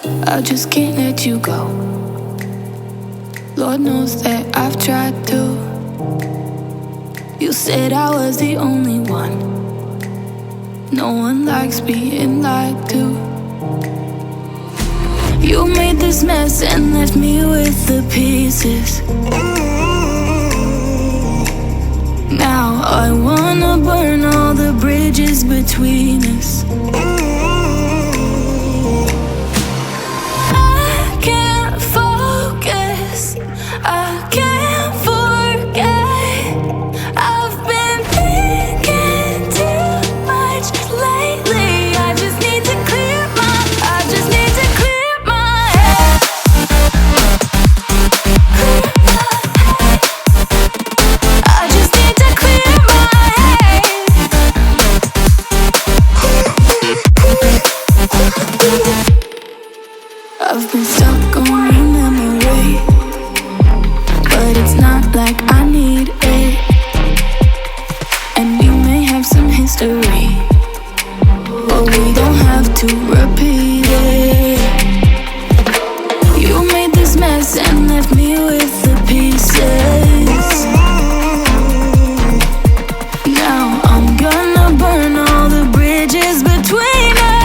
I just can't let you go. Lord knows that I've tried to. You said I was the only one. No one likes being lied to. You made this mess and left me with the pieces. Now I wanna burn all the bridges between us. I've been stuck on your memory, but it's not like I need it. And we may have some history, but we don't have to repeat it. You made this mess and left me with the pieces. Now I'm gonna burn all the bridges between us.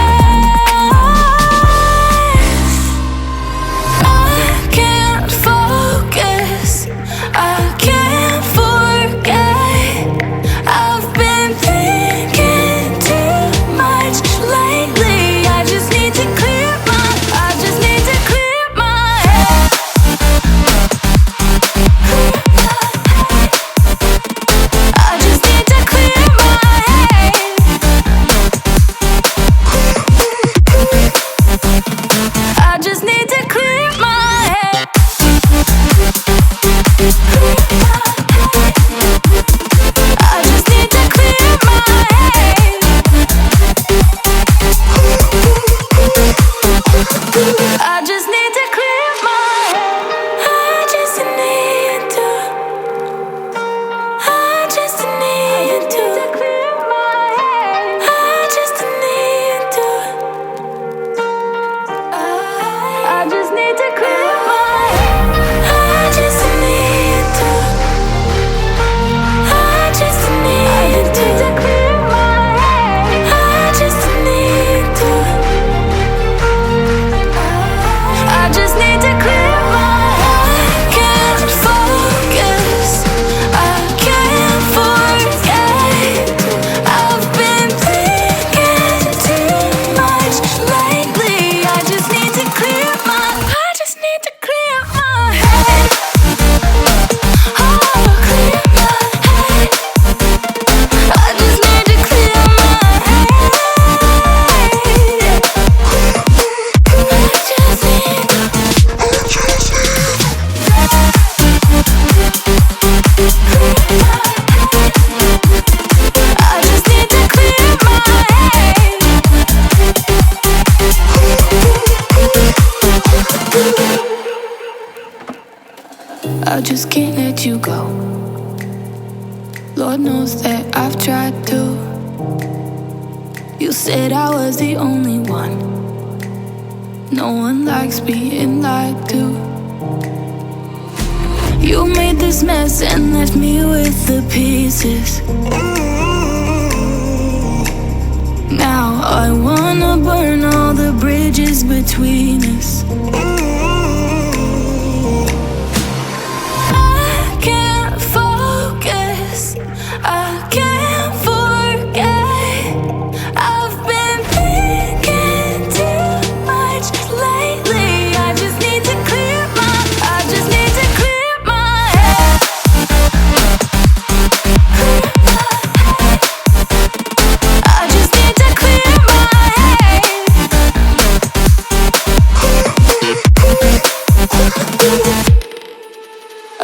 I just can't let you go. Lord knows that I've tried to. You said I was the only one. No one likes being lied to. You made this mess and left me with the pieces. Now I wanna burn all the bridges between us.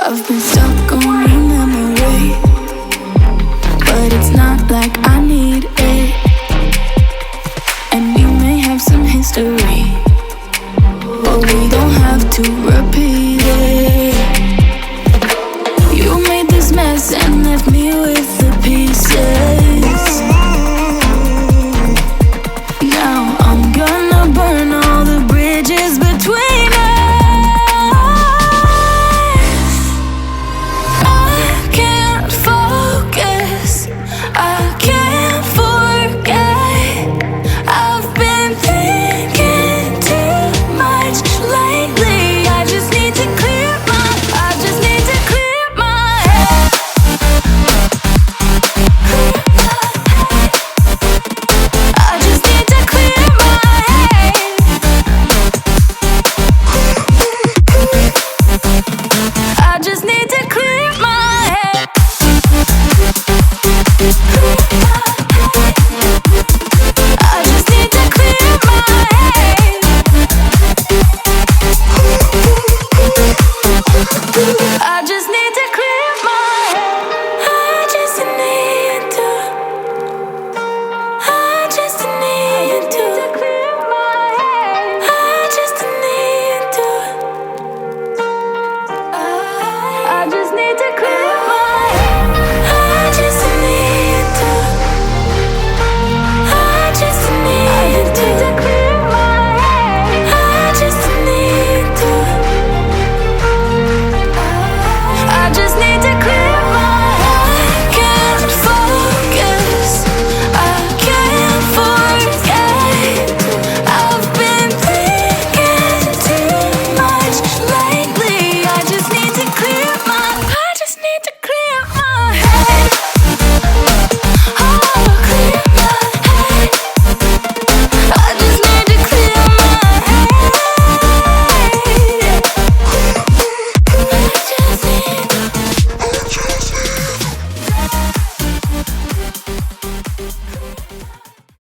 I've been stuck on your memory, but it's not like I need it. And we may have some history, but we don't have to repeat